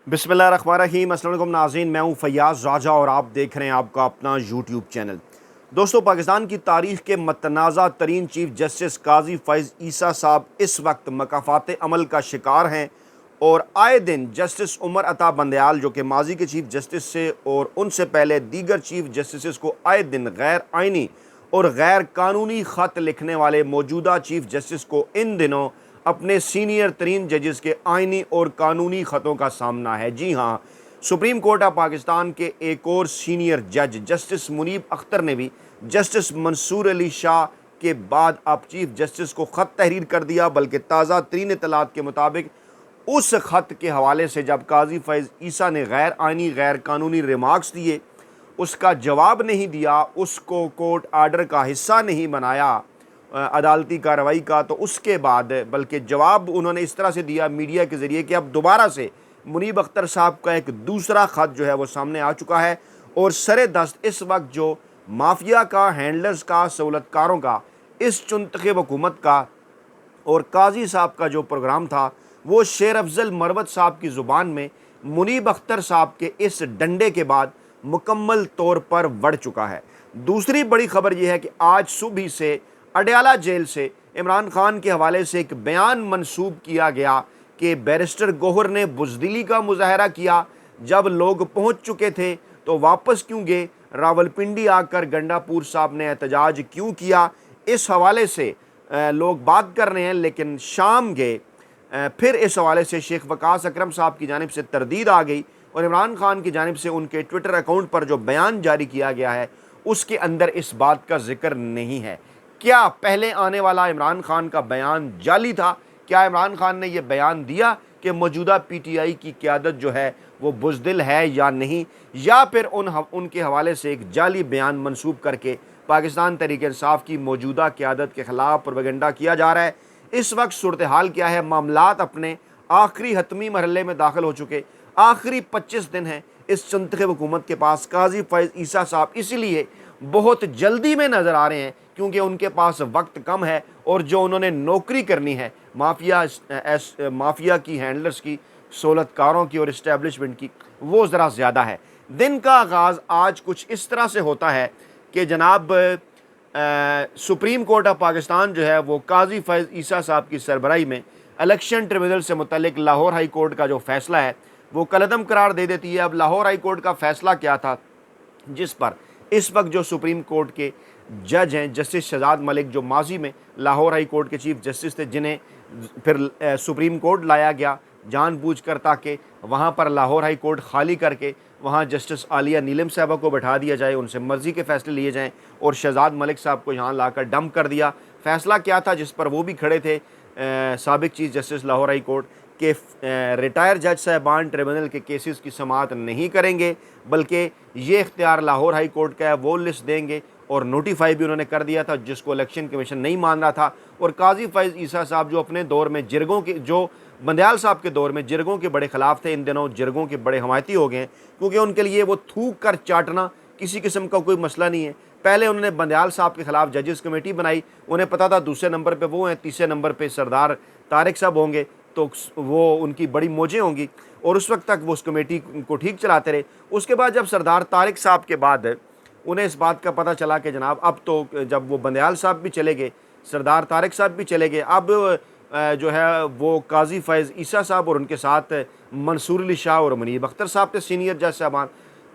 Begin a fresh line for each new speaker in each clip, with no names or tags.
बिस्मिल्लाहिर्रहमानिर्रहीम। अस्सलाम वालेकुम नाज़रीन, मैं हूँ फ़ैयाज़ राजा और आप देख रहे हैं आपका अपना यूट्यूब चैनल। दोस्तों, पाकिस्तान की तारीख़ के मतनाज़ा तरीन चीफ़ जस्टिस काजी फ़ैज़ ईसा साहब इस वक्त मकाफ़ात अमल का शिकार हैं और आए दिन जस्टिस उमर अता बंदयाल जो कि माजी के चीफ़ जस्टिस से और उनसे पहले दीगर चीफ़ जस्टिस को आए दिन गैर आइनी और गैर कानूनी ख़त लिखने वाले मौजूदा चीफ़ जस्टिस को इन दिनों अपने सीनियर तरीन जजेस के आइनी और कानूनी ख़तों का सामना है। जी हाँ, सुप्रीम कोर्ट ऑफ पाकिस्तान के एक और सीनियर जज जस्टिस मुनीब अख्तर ने भी जस्टिस मंसूर अली शाह के बाद अब चीफ जस्टिस को ख़त तहरीर कर दिया। बल्कि ताज़ा तरीन इत्तलात के मुताबिक उस ख़त के हवाले से जब काजी फ़ैज़ ईसा ने गैर आइनी गैर कानूनी रिमार्क्स दिए, उसका जवाब नहीं दिया, उसको कोर्ट आर्डर का हिस्सा नहीं बनाया अदालती कार्रवाई का, तो उसके बाद बल्कि जवाब उन्होंने इस तरह से दिया मीडिया के ज़रिए कि अब दोबारा से मुनीब अख्तर साहब का एक दूसरा ख़त जो है वो सामने आ चुका है और सरे दस्त इस वक्त जो माफिया का, हैंडलर्स का, सहूलतकारों का, इस चुनतख़ब हुकूमत का और काजी साहब का जो प्रोग्राम था वो शेर अफजल मरवत साहब की ज़ुबान में मुनीब अख्तर साहब के इस डंडे के बाद मुकम्मल तौर पर बढ़ चुका है। दूसरी बड़ी खबर यह है कि आज सुबह से अडयाला जेल से इमरान खान के हवाले से एक बयान मंसूब किया गया कि बैरिस्टर गौहर ने बुज़दिली का मुजाहरा किया, जब लोग पहुंच चुके थे तो वापस क्यों गए, रावलपिंडी आकर गंडापुर साहब ने एहतजाज क्यों किया। इस हवाले से लोग बात कर रहे हैं, लेकिन शाम गए फिर इस हवाले से शेख वकास अकरम साहब की जानिब से तरदीद आ गई और इमरान खान की जानिब से उनके ट्विटर अकाउंट पर जो बयान जारी किया गया है उसके अंदर इस बात का जिक्र नहीं है। क्या पहले आने वाला इमरान खान का बयान जाली था? क्या इमरान खान ने यह बयान दिया कि मौजूदा पीटीआई की क़यादत जो है वो बुज़दिल है या नहीं, या फिर उनके हवाले से एक जाली बयान मंसूब करके पाकिस्तान तहरीक-ए-इंसाफ की मौजूदा क़यादत के ख़िलाफ़ प्रोपेगेंडा किया जा रहा है? इस वक्त सूरत हाल क्या है? मामलात अपने आखिरी हतमी मरहले में दाखिल हो चुके, आखिरी 25 दिन हैं इस चुनतख़ब हुकूमत के पास। काजी फ़ैज़ ईसा साहब इसीलिए बहुत जल्दी में नज़र आ रहे हैं क्योंकि उनके पास वक्त कम है और जो उन्होंने नौकरी करनी है माफिया की, हैंडलर्स की, सहूलतकारों की और इस्टेब्लिशमेंट की, वो ज़रा ज़्यादा है। दिन का आगाज़ आज कुछ इस तरह से होता है कि जनाब सुप्रीम कोर्ट ऑफ पाकिस्तान जो है वो काजी फ़ैज़ ईसा साहब की सरबराही में इलेक्शन ट्रिब्यूनल से मुतल्लिक लाहौर हाई कोर्ट का जो फ़ैसला है वो कलअदम करार दे देती है। अब लाहौर हाई कोर्ट का फ़ैसला क्या था, जिस पर इस वक्त जो सुप्रीम कोर्ट के जज हैं जस्टिस शहजाद मलिक, जो माजी में लाहौर हाई कोर्ट के चीफ जस्टिस थे, जिन्हें फिर सुप्रीम कोर्ट लाया गया जानबूझकर ताकि वहाँ पर लाहौर हाई कोर्ट खाली करके वहाँ जस्टिस आलिया नीलम साहबा को बैठा दिया जाए, उनसे मर्ज़ी के फ़ैसले लिए जाएँ, और शहजाद मलिक साहब को यहाँ लाकर डंप कर दिया। फ़ैसला क्या था जिस पर वो भी खड़े थे साबिक chief justice Lahore high court के रिटायर जज साहबान ट्रिब्यूनल के केसेस की समाअत नहीं करेंगे, बल्कि ये इख्तियार लाहौर हाई कोर्ट का है, वो लिस्ट देंगे और नोटिफाई भी उन्होंने कर दिया था, जिसको इलेक्शन कमीशन नहीं मान रहा था। और काजी फ़ैज़ ईसा साहब जो अपने दौर में जिरगों के, जो बंदयाल साहब के दौर में जिरगों के बड़े ख़िलाफ़ थे, इन दिनों जिरगों के बड़े हमायती हो गए हैं क्योंकि उनके लिए वो थूक कर चाटना किसी किस्म का कोई मसला नहीं है। पहले उन्होंने बंदयाल साहब के ख़िलाफ़ जजेस कमेटी बनाई, उन्हें पता था दूसरे नंबर पर वो हैं, तीसरे नंबर पर सरदार तारिक साहब होंगे, तो वो उनकी बड़ी मौजें होंगी और उस वक्त तक वो उस कमेटी को ठीक चलाते रहे। उसके बाद जब सरदार तारिक साहब के बाद उन्हें इस बात का पता चला कि जनाब अब तो जब वो बंदयाल साहब भी चले गए, सरदार तारिक साहब भी चले गए, अब जो है वो काजी फ़ैज़ ईसा साहब और उनके साथ मंसूर अली शाह और मुनीब अख्तर साहब थे सीनियर जज साहबान।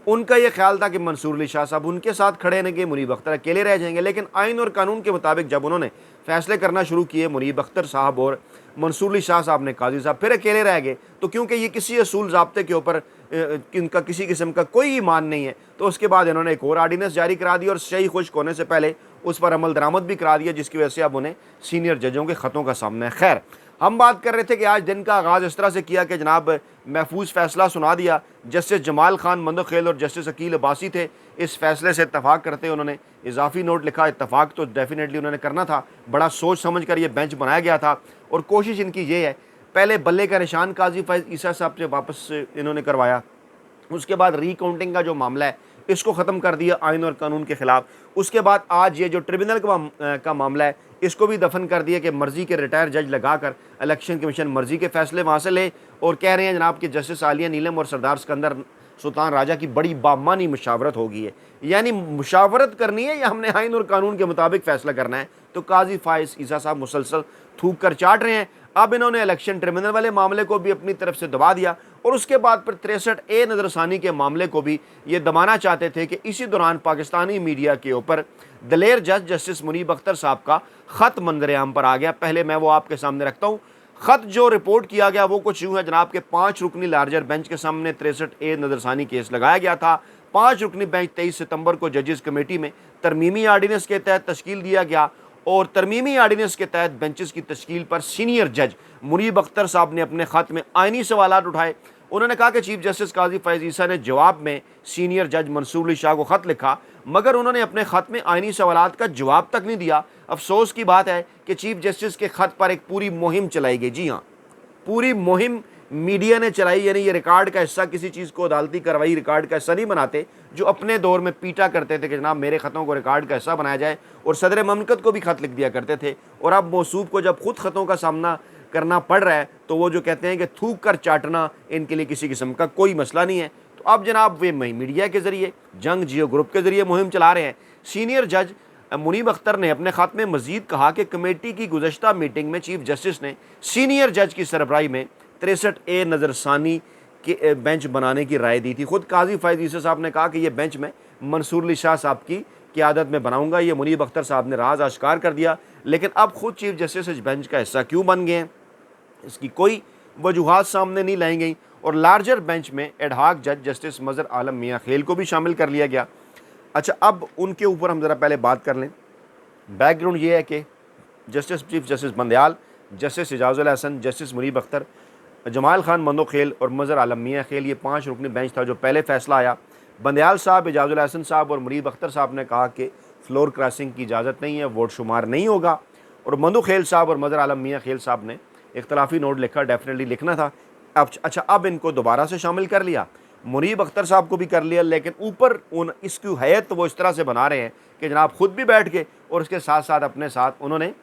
उनका ये ख्याल था कि मंसूर अली शाह साहब उनके साथ खड़े रहेंगे, मुनीब अख्तर अकेले रह जाएंगे। लेकिन आइन और कानून के मुताबिक जब उन्होंने फ़ैसले करना शुरू किए, मुनीब अख्तर साहब और मंसूर अली शाह साहब ने, काजी साहब फिर अकेले रह गए। तो क्योंकि ये किसी असूल ज़ाब्ते के ऊपर इनका किसी किस्म का कोई ईमान नहीं है, तो उसके बाद इन्होंने एक और आर्डीनेंस जारी करा दिया और सही खुश्क होने से पहले उस पर अमल दरामद भी करा दिया, जिसकी वजह से अब उन्हें सीनियर जजों के ख़तों का सामना है। खैर, हम बात कर रहे थे कि आज दिन का आगाज़ इस तरह से किया कि जनाब महफूज फ़ैसला सुना दिया। जस्टिस जमाल खान मंदोखेल और जस्टिस अकील अब्बासी थे, इस फ़ैसले से इत्तफ़ाक़ करते उन्होंने इजाफ़ी नोट लिखा। इत्तफ़ाक़ तो डेफिनेटली उन्होंने करना था, बड़ा सोच समझ कर ये बेंच बनाया गया था और कोशिश इनकी ये है, पहले बल्ले का निशान काजी फ़ैज़ ईसा साहब से वापस इन्होंने करवाया, उसके बाद रिकाउंटिंग का जो मामला है इसको ख़त्म कर दिया आइन और कानून के ख़िलाफ़। उसके बाद आज ये जो ट्रिब्यूनल का मामला है, इसको भी दफन कर दिया कि मर्ज़ी के रिटायर जज लगाकर इलेक्शन कमीशन मर्ज़ी के फ़ैसले वहाँ से ले, और कह रहे हैं जनाब कि जस्टिस आलिया नीलम और सरदार सिकंदर सुल्तान राजा की बड़ी बामानी मुशावरत होगी है। यानी मुशावरत करनी है या हमने आइन और कानून के मुताबिक फ़ैसला करना है। तो काजी फाइज़ ईसा साहब मुसलसल थूक कर चाट रहे हैं। अब इन्होंने इलेक्शन ट्रिब्यूनल वाले मामले को भी अपनी तरफ से दबा दिया, और उसके बाद फिर 63A नज़रसानी के मामले को भी ये दबाना चाहते थे कि इसी दौरान पाकिस्तानी मीडिया के ऊपर दलेर जज जस्टिस मुनीब अख्तर साहब का ख़त मंजर-ए-आम पर आ गया। पहले मैं वो आपके सामने रखता हूँ। ख़त जो रिपोर्ट किया गया वो कुछ यूँ है जनाब के 5 रुकनी लार्जर बेंच के सामने 63A नज़रसानी केस लगाया गया था। 5 रुकनी बेंच 23 सितंबर को जजेस कमेटी में तरमीमी आर्डीनेंस के तहत तश्कील दिया गया, और तरमीमी आर्डीनेंस के तहत बेंचेस की तश्कील पर सीनियर जज मुनीब अख्तर साहब ने अपने ख़त में आइनी सवालात उठाए। उन्होंने कहा कि चीफ जस्टिस काजी फैज़ ईसा ने जवाब में सीनियर जज मंसूर अली शाह को ख़त लिखा, मगर उन्होंने अपने ख़त में आइनी सवालात का जवाब तक नहीं दिया। अफसोस की बात है कि चीफ जस्टिस के ख़त पर एक पूरी मुहिम चलाई गई। जी हाँ, पूरी मुहिम मीडिया ने चलाई। यानी ये रिकॉर्ड का हिस्सा, किसी चीज़ को अदालती कार्रवाई रिकॉर्ड का हिस्सा नहीं बनाते, जो अपने दौर में पीटा करते थे कि जनाब मेरे ख़तों को रिकॉर्ड का हिस्सा बनाया जाए, और सदर ममलकत को भी ख़त लिख दिया करते थे। और अब मौसूफ को जब खुद ख़तों का सामना करना पड़ रहा है तो वो जो कहते हैं कि थूक कर चाटना इनके लिए किसी किस्म का कोई मसला नहीं है। तो अब जनाब वे मीडिया के ज़रिए, जंग जियो ग्रुप के ज़रिए मुहिम चला रहे हैं। सीनियर जज मुनीब अख्तर ने अपने ख़त में मज़ीद कहा कि कमेटी की गुज़श्ता मीटिंग में चीफ जस्टिस ने सीनियर जज की सरबराही में 63A नज़रसानी के बेंच बनाने की राय दी थी। ख़ुद काजी फैज़ ईसा साहब ने कहा कि यह बेंच मैं मंसूर अली शाह साहब की क़यादत में बनाऊंगा। ये मुनीब अख्तर साहब ने राज आश्कार कर दिया, लेकिन अब खुद चीफ जस्टिस इस बेंच का हिस्सा क्यों बन गए हैं, इसकी कोई वजूहात सामने नहीं लाई गई। और लार्जर बेंच में एडहाक जज जस्टिस मज़र आलम मियाँ खेल को भी शामिल कर लिया गया। अच्छा, अब उनके ऊपर हम ज़रा पहले बात कर लें। बैकग्राउंड ये है कि justice chief justice Bandial, justice Ijazul Hasan, justice Munib Akhtar, Jamal Khan Mandokhail और मज़र आलम मियाँ खेल, ये 5 रुकनी बेंच था जो पहले फ़ैसला आया। बंदयाल साहब, एजाज़ुल हसन साहब और मुनीब अख्तर साहब ने कहा कि फ्लोर क्रॉसिंग की इजाज़त नहीं है, वोट शुमार नहीं होगा। और मंदोखेल साहब और मज़र आलम मियाँ खेल साहब ने इख्तलाफी नोट लिखा, डेफिनेटली लिखना था। अब इनको दोबारा से शामिल कर लिया, मुनीब अख्तर साहब को भी कर लिया, लेकिन ऊपर इसकी हैत तो वो इस तरह से बना रहे हैं कि जनाब खुद भी बैठ के, और उसके साथ साथ अपने साथ उन्होंने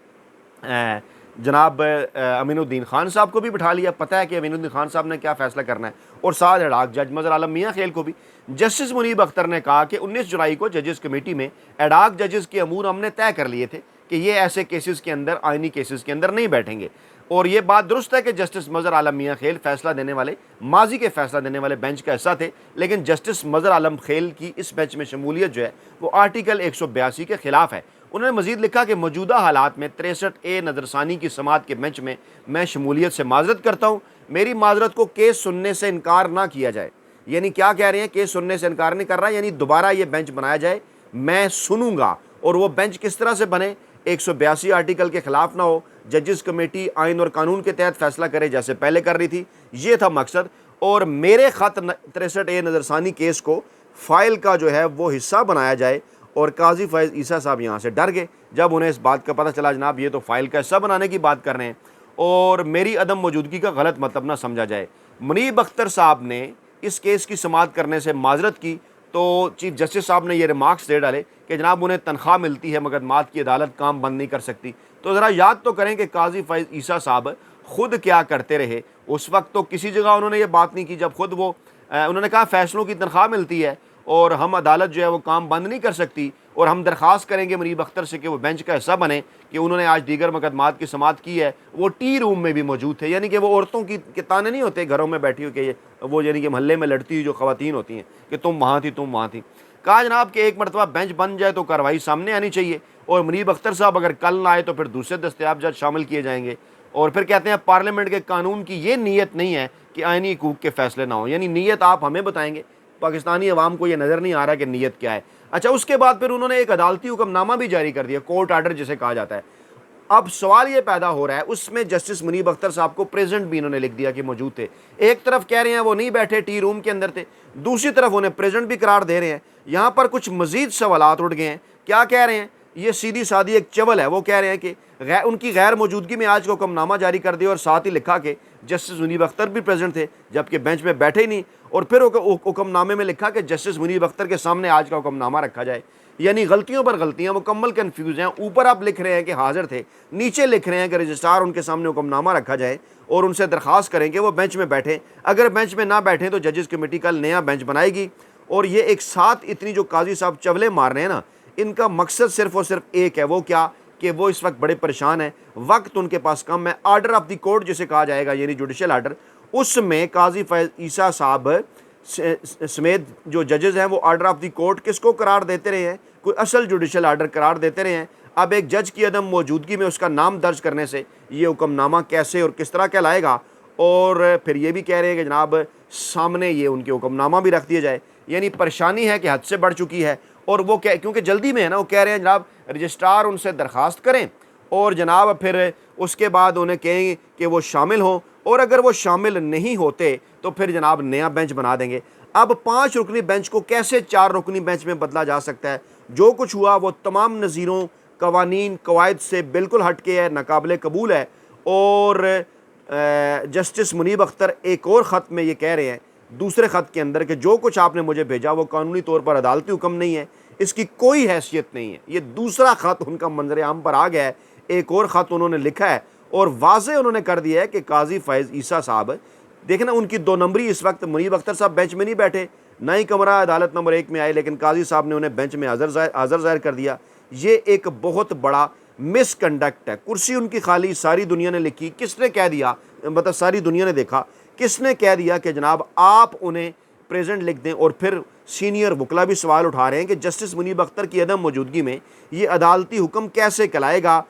जनाब अमीनुद्दीन खान साहब को भी बिठा लिया। पता है कि अमीनुद्दीन खान साहब ने क्या फ़ैसला करना है, और साथ एडाक जज मज़र आलम मियाँ खेल को भी। जस्टिस मुनीब अख्तर ने कहा कि 19 जुलाई को जजेस कमेटी में एडाक जजेस के अमूर हमने तय कर लिए थे कि ये ऐसे केसेस के अंदर, आइनी केसेस के अंदर नहीं बैठेंगे। और ये बात दुरुस्त है कि जस्टिस मज़र आलम मियाँ खेल फ़ैसला देने वाले, माजी के फ़ैसला देने वाले बेंच का हिस्सा थे, लेकिन जस्टिस मज़र आलम खेल की इस बेंच में शमूलियत जो है वो आर्टिकल 182 के ख़िलाफ़ है। उन्होंने मज़ीद लिखा कि मौजूदा हालात में 63A नज़रसानी की समात के बेंच में मैं शमूलियत से माजरत करता हूँ। मेरी माजरत को केस सुनने से इनकार ना किया जाए। यानी क्या कह रहे हैं, केस सुनने से इनकार नहीं कर रहा, यानी दोबारा ये बेंच बनाया जाए, मैं सुनूंगा। और वो बेंच किस तरह से बने, 182 आर्टिकल के ख़िलाफ़ ना हो, जजेस कमेटी आइन और कानून के तहत फ़ैसला करे जैसे पहले कर रही थी, ये था मकसद। और मेरे ख़त 63A नज़रसानी केस को फ़ाइल का जो है वो हिस्सा बनाया जाए। और काजी फैज़ ईसा साहब यहाँ से डर गए जब उन्हें इस बात का पता चला, जनाब ये तो फ़ाइल का हिस्सा बनाने की बात कर रहे हैं, और मेरी अदम मौजूदगी का गलत मतलब ना समझा जाए। मुनीब अख्तर साहब ने इस केस की समाअत करने से माजरत की, तो चीफ जस्टिस साहब ने ये रिमार्क्स दे डाले कि जनाब उन्हें तनख्वाह मिलती है, मुकदमात की अदालत काम बंद नहीं कर सकती। तो ज़रा याद तो करें कि काजी फैज़ ईसा साहब ख़ुद क्या करते रहे। उस वक्त तो किसी जगह उन्होंने ये बात नहीं की जब खुद वो उन्होंने कहा फ़ैसलों की तनख्वाह मिलती है और हम अदालत जो है वो काम बंद नहीं कर सकती, और हम दरख्वास्त करेंगे मुनीब अख्तर से कि वो बेंच का हिस्सा बने। कि उन्होंने आज दीगर मुकदमात की समाअत की है, वो टी रूम में भी मौजूद थे। यानी कि वो औरतों की ताने नहीं होते घरों में बैठी हुई कि वो यानी कि मोहल्ले में लड़ती हुई जो ख़वातीन होती हैं कि तुम वहाँ थी, तुम वहाँ थी। कहा जनाब कि एक मरतबा बेंच बन जाए तो कार्रवाई सामने आनी चाहिए, और मुनीब अख्तर साहब अगर कल ना आए तो फिर दूसरे दस्तयाब जज शामिल किए जाएंगे। और फिर कहते हैं पार्लियामेंट के कानून की ये नीयत नहीं है कि आइनी हकूक़ के फ़ैसले ना हो, यानी नीयत आप हमें बताएंगे, पाकिस्तानी अवाम को ये नज़र नहीं आ रहा कि नीयत क्या है। अच्छा, उसके बाद फिर उन्होंने एक अदालती हुक्मनामा भी जारी कर दिया, कोर्ट आर्डर जिसे कहा जाता है। अब सवाल ये पैदा हो रहा है, उसमें जस्टिस मुनीब अख्तर साहब को प्रेजेंट भी इन्होंने लिख दिया कि मौजूद थे। एक तरफ कह रहे हैं वो नहीं बैठे, टी रूम के अंदर थे, दूसरी तरफ उन्हें प्रेजेंट भी करार दे रहे हैं। यहाँ पर कुछ मजीद सवालात उठ गए हैं। क्या कह रहे हैं, ये सीधी सादी एक चवल है। वो कह रहे हैं कि उनकी गैर मौजूदगी में आज को हुक्मनामा जारी कर दिया और साथ ही लिखा कि जस्टिस मुनीब अख्तर भी प्रेजेंट थे, जबकि बेंच में बैठे ही नहीं। और फिर हुक्मनामे में लिखा कि जस्टिस मुनीब अख्तर के सामने आज का हुक्मनामा रखा जाए। यानी गलतियों पर गलतियां, मुकम्मल कन्फ्यूज हैं। ऊपर आप लिख रहे हैं कि हाजिर थे, नीचे लिख रहे हैं कि रजिस्ट्रार उनके सामने हुक्मनामा रखा जाए और उनसे दरख्वास्त करें कि वो बेंच में बैठे। अगर बेंच में ना बैठें तो जजेस कमेटी कल नया बेंच बनाएगी। और ये एक साथ इतनी जो काजी साहब चवले मार रहे हैं ना, इनका मकसद सिर्फ और सिर्फ एक है, वो क्या कि वो इस वक्त बड़े परेशान हैं, वक्त उनके पास कम है। आर्डर ऑफ द कोर्ट जिसे कहा जाएगा, यानी जुडिशल आर्डर, उसमें काजी फैज ईसा साहब समेत जो जजेस हैं वो आर्डर ऑफ द कोर्ट किसको करार देते रहे हैं? कोई असल जुडिशल आर्डर करार देते रहे हैं। अब एक जज की अदम मौजूदगी में उसका नाम दर्ज करने से ये हुक्मनामा कैसे और किस तरह कहलाएगा? और फिर ये भी कह रहे हैं कि जनाब सामने ये उनके हुक्मनामा भी रख दिया जाए। यानी परेशानी है कि हद से बढ़ चुकी है। और वो क्या, क्योंकि जल्दी में है ना, वो कह रहे हैं जनाब रजिस्ट्रार उनसे दरख्वास्त करें और जनाब फिर उसके बाद उन्हें कहें कि वो शामिल हों, और अगर वो शामिल नहीं होते तो फिर जनाब नया बेंच बना देंगे। अब 5 रुकनी बेंच को कैसे 4 रुकनी बेंच में बदला जा सकता है? जो कुछ हुआ वो तमाम नज़ीरों, कवानीन, कवायद से बिल्कुल हट के है, नाकाबिले कबूल है। और जस्टिस मुनीब अख्तर एक और ख़त में ये कह रहे हैं, दूसरे ख़त के अंदर, कि जो कुछ आपने मुझे भेजा वो कानूनी तौर पर अदालती हुक्म नहीं है, इसकी कोई हैसियत नहीं है। ये दूसरा ख़त उनका मंजर आम पर आ गया है। एक और ख़त उन्होंने लिखा है और वाज़े उन्होंने कर दिया है कि काजी फैज़ ईसा साहब, देखें ना, उनकी 2 नंबरी इस वक्त, मुनीब अख्तर साहब बेंच में नहीं बैठे, ना ही कमरा अदालत नंबर 1 में आए, लेकिन काजी साहब ने उन्हें बेंच में हाज़र ज़ाहिर कर दिया। ये एक बहुत बड़ा मिसकंडक्ट है। कुर्सी उनकी खाली, सारी दुनिया ने लिखी, किसने कह दिया, मतलब सारी दुनिया ने देखा, किसने कह दिया कि जनाब आप उन्हें प्रेजेंट लिख दें? और फिर सीनियर वकला भी सवाल उठा रहे हैं कि जस्टिस मुनीब अख्तर की अदम मौजूदगी में ये अदालती हुक्म कैसे कहलाएगा?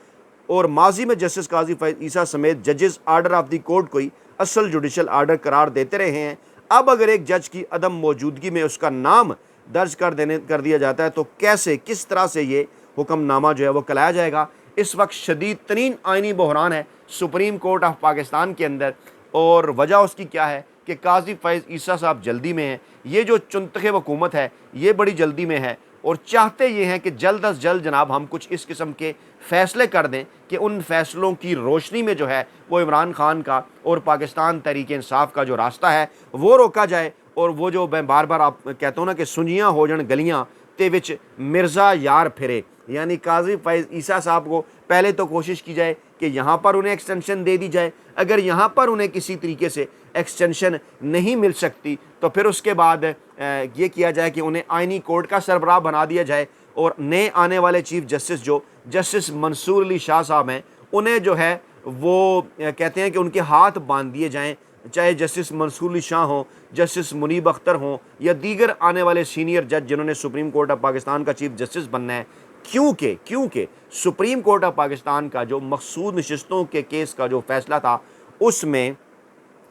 और माजी में जस्टिस काजी फैज़ ईसा समेत जजेस आर्डर ऑफ द कोर्ट कोई असल जुडिशल आर्डर करार देते रहे हैं। अब अगर एक जज की अदम मौजूदगी में उसका नाम दर्ज कर दिया जाता है तो कैसे, किस तरह से ये हुक्मनामा जो है वो कहलाया जाएगा? इस वक्त शदीद तरीन आइनी बहरान है सुप्रीम कोर्ट ऑफ पाकिस्तान के अंदर। और वजह उसकी क्या है कि काजी फैज़ ईसा साहब जल्दी में हैं। ये जो चुनतखे हुकूमत है ये बड़ी जल्दी में है और चाहते ये हैं कि जल्द अज जल्द जनाब हम कुछ इस किस्म के फ़ैसले कर दें कि उन फैसलों की रोशनी में जो है वो इमरान खान का और पाकिस्तान तहरीक इंसाफ का जो रास्ता है वो रोका जाए। और वो जो मैं बार बार आप कहता हूँ ना कि सुनियाँ हो जान गलियाँ ते विच मिर्ज़ा यार फिरे, यानी काजी फैज़ ईसा साहब को पहले तो कोशिश की जाए कि यहाँ पर उन्हें एक्सटेंशन दे दी जाए। अगर यहाँ पर उन्हें किसी तरीके से एक्सटेंशन नहीं मिल सकती तो फिर उसके बाद ये किया जाए कि उन्हें आइनी कोर्ट का सरबराह बना दिया जाए। और नए आने वाले चीफ जस्टिस जो जस्टिस मंसूर अली शाह साहब हैं, उन्हें जो है वो कहते हैं कि उनके हाथ बांध दिए जाएँ, चाहे जस्टिस मंसूर अली शाह हों, जस्टिस मुनीब अख्तर हों या दीगर आने वाले सीनियर जज जिन्होंने सुप्रीम कोर्ट ऑफ पाकिस्तान का चीफ जस्टिस बनना है। क्योंकि सुप्रीम कोर्ट ऑफ पाकिस्तान का जो मखसूद नशिस्तों के केस का जो फैसला था उसमें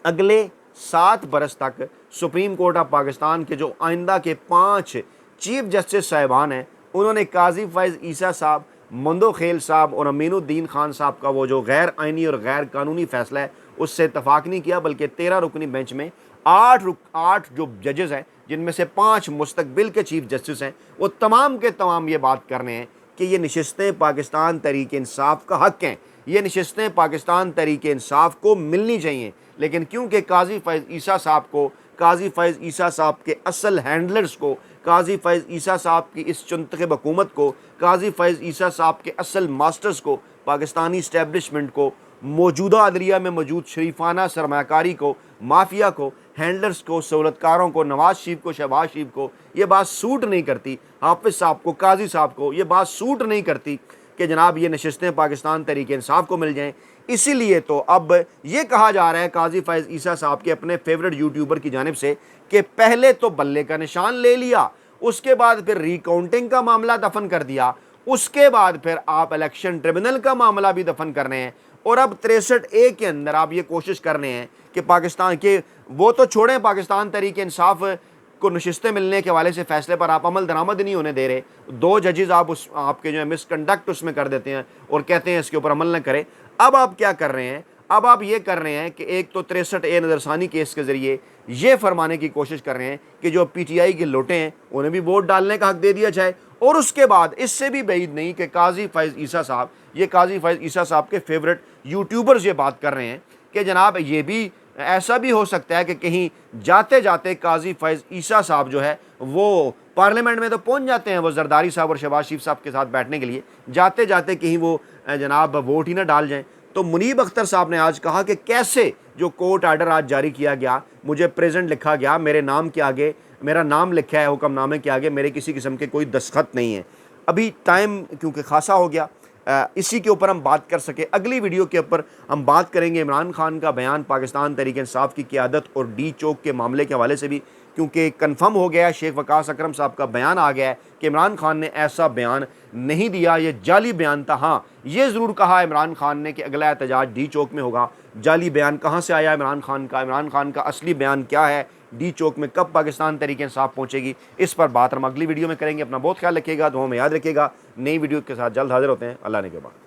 अगले 7 बरस तक सुप्रीम कोर्ट ऑफ पाकिस्तान के जो आइंदा के 5 चीफ जस्टिस साहिबान हैं, उन्होंने काजी फैज़ ईसा साहब, मंदोखेल साहब और अमीनुद्दीन खान साहब का वो जो गैर आइनी और गैर कानूनी फ़ैसला है उससे इत्तफाक नहीं किया, बल्कि 13 रुकनी बेंच में 8 जो जजेस हैं, जिनमें से 5 मुस्तकबिल के चीफ जस्टिस हैं, वो तमाम के तमाम ये बात कर रहे हैं कि ये नशिस्तें पाकिस्तान तहरीक इंसाफ का हक़ हैं, ये नशिस्तें पाकिस्तान तहरीक इंसाफ को मिलनी चाहिए। लेकिन क्योंकि काजी फैज़ ईसा साहब को, काजी फैज़ ईसा साहब के असल हैंडलर्स को, काजी फैज़ ईसा साहब की इस चुनतखे हुकूमत को, काजी फैज़ ईसा साहब के असल मास्टर्स को, पाकिस्तानी इस्टेब्लिशमेंट को, मौजूदा अदलिया में मौजूद शरीफाना सरमाकारी को, माफिया को, हैंडलर्स को, सहूलतकारों को, नवाज शरीफ को, शहबाज शरीफ को ये बात सूट नहीं करती, हाफिज़ साहब को, काजी साहब को ये बात सूट नहीं करती कि जनाब ये नशिस्तें पाकिस्तान तहरीक इंसाफ को मिल जाएँ। इसीलिए तो अब ये कहा जा रहा है काजी फैज़ ईसा साहब के अपने फेवरेट यूट्यूबर की जानिब से कि पहले तो बल्ले का निशान ले लिया, उसके बाद फिर रिकाउंटिंग का मामला दफन कर दिया, उसके बाद फिर आप इलेक्शन ट्रिब्यूनल का मामला भी दफन कर रहे हैं और अब 63A के अंदर आप ये कोशिश कर रहे हैं कि पाकिस्तान के, वो तो छोड़ें, पाकिस्तान तहरीक इंसाफ को नशिस्तें मिलने के हवाले से फ़ैसले पर आप अमल दरामद नहीं होने दे रहे। 2 जजेस आप आपके जो है मिसकंडक्ट उसमें कर देते हैं और कहते हैं इसके ऊपर अमल न करें। अब आप क्या कर रहे हैं? अब आप ये कर रहे हैं कि एक तो 63A नज़रसानी केस के ज़रिए ये फरमाने की कोशिश कर रहे हैं कि जो PTI के लोटे हैं उन्हें भी वोट डालने का हक़ दे दिया जाए। और उसके बाद इससे भी बैद नहीं कि काजी फैज़ ईसा साहब, ये काजी फैज़ ईसा साहब के फेवरेट यूट्यूबर्स ये बात कर रहे हैं कि जनाब ये भी ऐसा भी हो सकता है कि कहीं जाते जाते काजी फैज़ ईसा साहब जो है वो पार्लियामेंट में तो पहुंच जाते हैं, वो जरदारी साहब और शहबाज शरीफ साहब के साथ बैठने के लिए, जाते जाते कहीं वो जनाब वोट ही ना डाल जाएं। तो मुनीब अख्तर साहब ने आज कहा कि कैसे जो कोर्ट आर्डर आज जारी किया गया, मुझे प्रेजेंट लिखा गया, मेरे नाम के आगे मेरा नाम लिखा है हुक्मनामे के आगे, मेरे किसी किस्म के कोई दस्तखत नहीं है। अभी टाइम क्योंकि खासा हो गया, इसी के ऊपर हम बात कर सके। अगली वीडियो के ऊपर हम बात करेंगे इमरान खान का बयान पाकिस्तान तहरीक इंसाफ की क़यादत और डी चौक के मामले के हवाले से भी, क्योंकि कन्फर्म हो गया है, शेख वकास अकरम साहब का बयान आ गया है कि इमरान खान ने ऐसा बयान नहीं दिया, ये जाली बयान था। हाँ, ये ज़रूर कहा इमरान खान ने कि अगला एहतजाज डी चौक में होगा। जाली बयान कहाँ से आया इमरान खान का असली बयान क्या है, डी चौक में कब पाकिस्तान तहरीक इंसाफ पहुँचेगी, इस पर बात हम अगली वीडियो में करेंगे। अपना बहुत ख्याल रखिएगा, दुआओं में याद रखिएगा। नई वीडियो के साथ जल्द हाजिर होते हैं। अल्लाह ने के बाद।